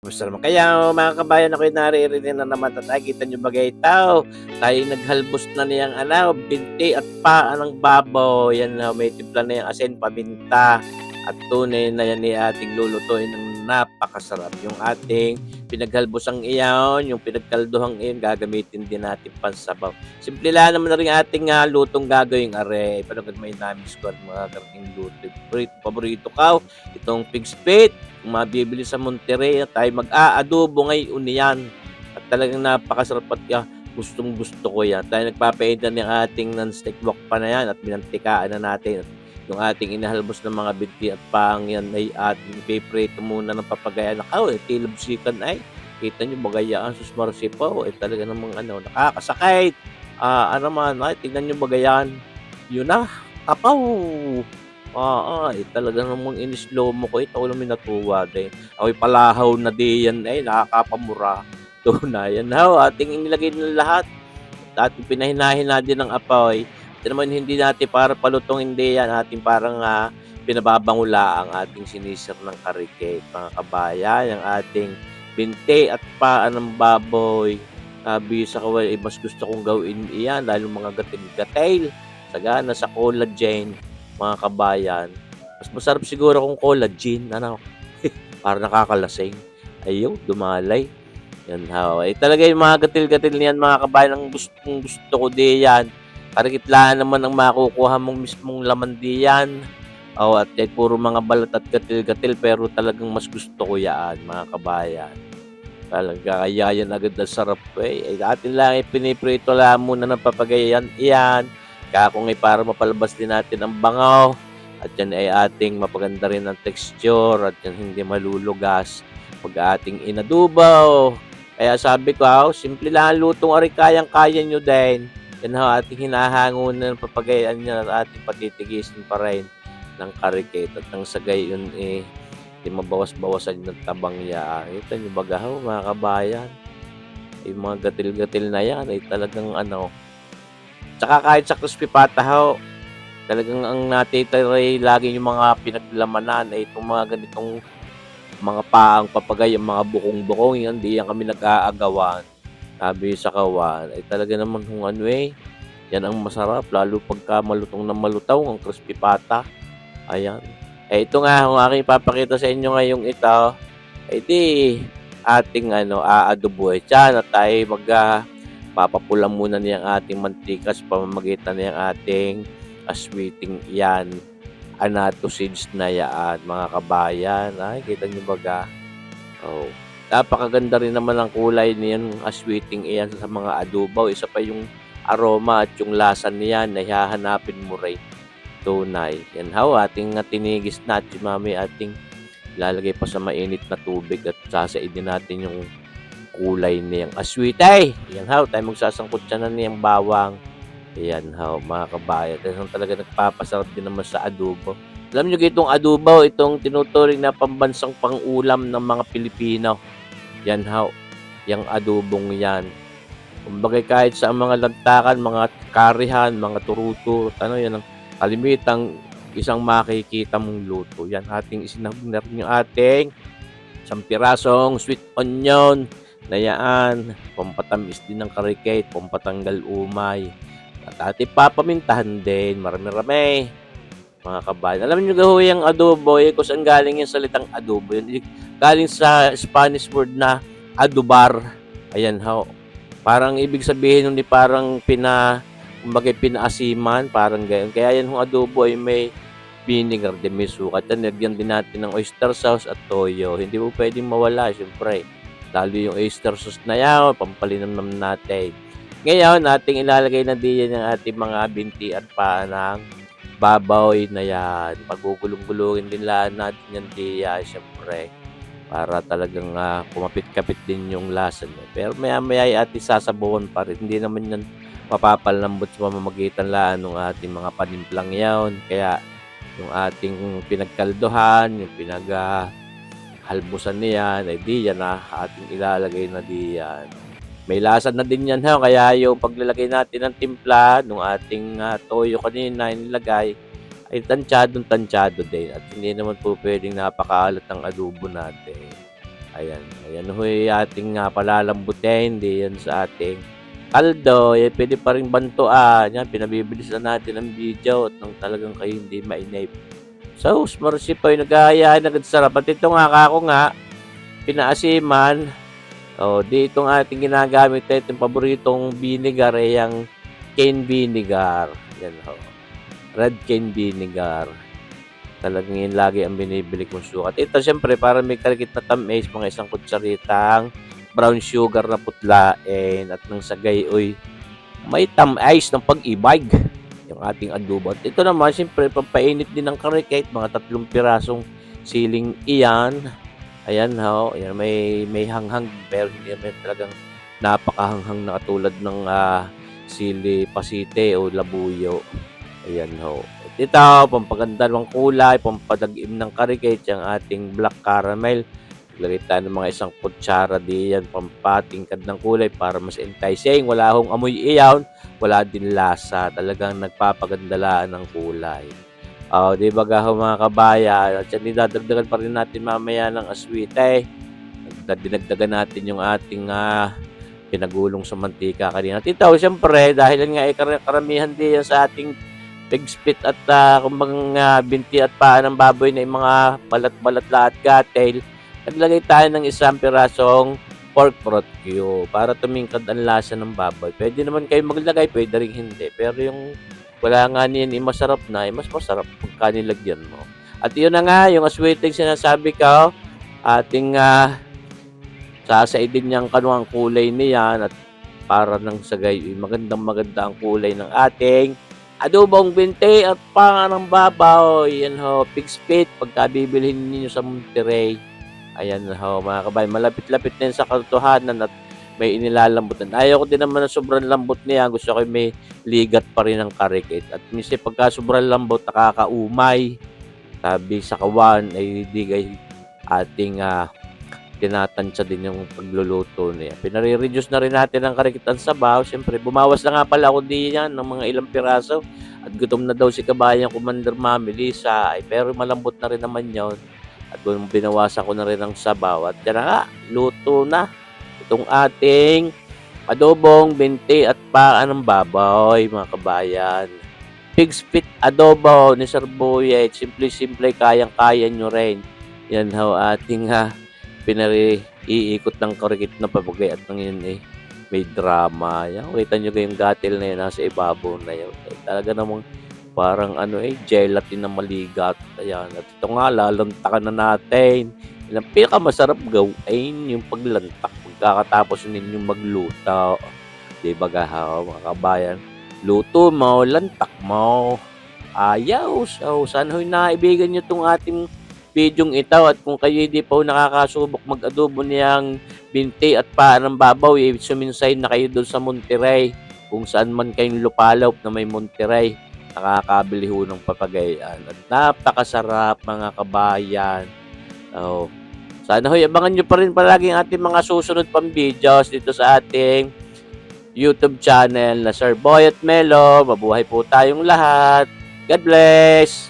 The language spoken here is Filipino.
Gusto naman kaya mga kabayan ako'y naririnig na naman at nakikita niyo bagay ito, tayo'y naghalbos na niyang binti at paa ng baboy. Yan na may timpla na yang asin, paminta at tunay na yan ni ating lulutuin ng napakasarap. Yung ating pinaghalbosang iyon, yung pinagkalduhang iyon, gagamitin din natin pansabaw. Simple lang naman na rin ating lutong gagawing are. Palagad may namis ko at mga karating luto. Paborito ka, itong pig's feet. Kung mabibili sa Monterrey tayo mag-aadobo ngayon yan. At talagang napakasarap at gustong-gusto ko yan. Tayo nagpapainda ng ating non-stick wok pa na yan at binantikaan na natin. At yung ating inahalbos ng mga binti at pang yan ay ating ipiprito muna ng papagaya na tilabsikan ay. Kita nyo bagayaan sus marsipaw. Talaga namang nakakasakit. Ay, tingnan nyo bagayan. Yun na, kapaw. Talaga namang in-slow mo ko. Ito lang may natuwa din. Ako'y palahaw na diyan nakakapamura. Tunayan ating inilagay ng lahat. Ating pinahinahin din ng apoy. Ito naman hindi natin para palutong hindi yan. Ating parang pinababangula ang ating sinisir ng karikate. Mga kabayan, ang ating binti at paa ng baboy. Sabi sa kawal, mas gusto kong gawin iyan. Lalo mga gatil-gatil. Sagana sa collagen. Mga kabayan, mas masarap siguro kung collagen, para nakakalasing. Ayun, dumalay. Yan talaga yung mga gatil-gatil niyan mga kabayan, ang gusto ko diyan. Karikitlaan naman ang makukuha mong mismong laman diyan. At puro mga balat at gatil-gatil, pero talagang mas gusto ko yan, mga kabayan. Talaga, kaya yan agad na sarap atin lang piniprito lang muna ng papagayan iyan. Kaya kung para mapalabas din natin ang bangaw at yan ay ating mapaganda rin ang texture at yan hindi malulugas pag ating inadubaw. Kaya sabi ko, simple lang ang lutong ari kayang-kaya nyo din. Yan ating hinahangunan ng papagayan niya at ating patitigisin pa rin ng karikate at nang sagay yun hindi mabawas-bawasan ng tabang niya. Ito nyo bagahaw mga kabayan. Yung mga gatil-gatil na yan ay talagang Tsaka kahit sa crispy pata talagang ang natitira lagi yung mga pinaglamanan ay itong mga ganitong mga paang papagay, yung mga bukong-bukong yan, di yan kami nag-aagawan. Sabi sa kawan, ay talaga naman kung yan ang masarap, lalo pagka malutong na malutaw ang crispy pata. Ayan. Ito nga, kung aking papakita sa inyo ngayong ito, di ating aadobo. Tiyan at tayo papapulan muna niyang ating mantika sa pamamagitan niyang ating aswiting yan. Anato seeds na yan, mga kabayan. Kita niyo baga? Napakaganda rin naman ang kulay niyan, aswiting iyan sa mga adobo. Isa pa yung aroma at yung lasa niyan na hahanapin mo rin. Tunay. Yan ating tinigis natin, mami, ating lalagay pa sa mainit na tubig at sasaidin natin yung kulay niyang aswite. Yan tayo magsasangkot siya na niyang bawang. Yan mga kabayan. Talaga nagpapasarap din naman sa adobo. Alam niyo itong adobo, itong tinuturing na pambansang pang-ulam ng mga Pilipino. Yan yung adobong yan. Kumbaga kahit sa mga lantakan, mga karihan, mga turuturo, yan ang kalimitang isang makikita mong luto. Yan ating isinabog na rin yung ating isang pirasong sweet onion na yan, pampatamis din ng karikate, pampatanggal umay. At ating papamintahan din, marami-rami. Mga kabayan. Alam niyo yung adobo, kung saan galing yung salitang adobo. Yun, galing sa Spanish word na adobar. Ayan parang ibig sabihin nun parang kumbaga pinaasiman, parang gayon. Kaya yan yung adobo ay may vinegar din, may sukat. Nilagyan din natin ng oyster sauce at toyo. Hindi mo pwedeng mawala, syempre. Lalo yung oyster sauce na yan, pampalinamnam natin. Ngayon, ating ilalagay na diyan yung ating mga binti at paa ng baboy na yan. Pagugulong-gulungin din lang natin yan diyan, syempre. Para talagang kumapit-kapit din yung lasa niya. Pero maya-maya ay ating sasabawan pa rin. Hindi naman yan mapapalambot sa mamamagitan lang ng ating mga panimplang yan. Kaya yung ating pinagkalduhan, yung halbusan niyan, ay di yan ating ilalagay na di yan. May lasa na din yan kaya yung paglalagay natin ng timpla, nung ating toyo kanina nilagay, ay tansyado din. At hindi naman po pwedeng napakaalat ng adobo natin. Ayan, ayan ho yung ating, palalambutin diyan sa ating kaldo, puwede pa ring bantuan, 'yan pinabibilisan natin ang video at nang talagang kayo hindi mainip. Sus, marsipaw naghahayaan agad sarap at ito nga kako nga pinaasiman, di itong ating ginagamit na itong paboritong vinegar, yang cane vinegar, 'yan ho, red cane vinegar. Talagang yun lagi ang binibili kong sukat. Ito siyempre para may kalikit na tamis, mga isang kutsaritang brown sugar na putlain at nang sa gayoy may tamis ng pag-ibig yung ating adobo. At ito naman siyempre pampainit din ng karikate, mga 3 pirasong siling iyan. Ayan ho, ayan may hanghang pero hindi naman talagang napakahanghang na katulad ng sili pasite o labuyo. Ayan ho. At ito, pampaganda ng kulay, pampadagim ng karikate, yung ating black caramel. Lagay tayo ng mga isang kutsara diyan, pampatingkad ng kulay para mas enticing. Wala hong amoy iyaw, wala din lasa. Talagang nagpapagandalaan ng kulay. Di ba ho mga kabayan, at yan idadagdagan pa rin natin mamaya ng aswite. Dinagdagan natin yung ating pinagulong sa mantika kanina. At ito, siyempre, dahil nga karamihan din sa ating pig spit at kumbaga binti at paa ng baboy na yung mga balat-balat lahat cattail, naglagay tayo ng 1 pirasong pork broth cube para tumingkad ang lasa ng baboy. Pwede naman kayo maglagay, pwede rin hindi. Pero yung wala nga niyan, masarap na, mas masarap pagka nilagyan mo. At yun na nga, yung aswiting sinasabi ko, ating sasaidin niyang kanuang kulay niyan at para nang sagay, magandang-maganda ang kulay ng ating adobong binti at paa ng babaw. Yan ho, pig spit. Pagka bibilhin ninyo sa Monterrey. Ayan ho, mga kabayan. Malapit-lapit na yun sa katotohanan at may inilalambutan. Ayaw ko din naman na sobrang lambot niya. Gusto ko may ligat pa rin ng karikate. At minsan pagka sobrang lambot, nakakaumay. Sabi sa kawan ay di kay ating tinatansya din yung pagluluto niya. Pinare-reduce na rin natin ang karikitan sabaw. Siyempre, bumawas na nga pala ako diyan ng mga ilang piraso. At gutom na daw si kabayan Commander Mami Lisa. Pero malambot na rin naman yon. At binawasan ko na rin ang sabaw. At yan na nga, luto na. Itong ating adobong binti at paa ng baboy, mga kabayan. Pig spit adobo ni Sir Boyet. Simple-simple, kayang-kaya nyo rin. Yan ho, ating iikot ng karikit na papagay at nang yun may drama. Yan, kita nyo kayong gatil na yun nasa ibabaw na yun. Talaga namang parang gelatin na maligat. Ayan. At ito nga, lalantakan na natin. Ang pinakamasarap gawin yung paglantak pagkakatapos ninyong magluto. Diba gahaw, mga kabayan? Luto mo, lantak mo. Ayaw. So, sana ho'y naibigan nyo itong ating videong ito at kung kayo hindi pa nakakasubok mag-adobo niyang binti at paa ng babaw, suminsay na kayo doon sa Monterrey, kung saan man kayong lupalop na may Monterrey, nakakabili ho ng papagayan at napakasarap, mga kabayan. Sana ho'y abangan nyo pa rin palagi ang ating mga susunod pang videos dito sa ating YouTube channel na Sir Boy at Melo. Mabuhay po tayong lahat. God bless!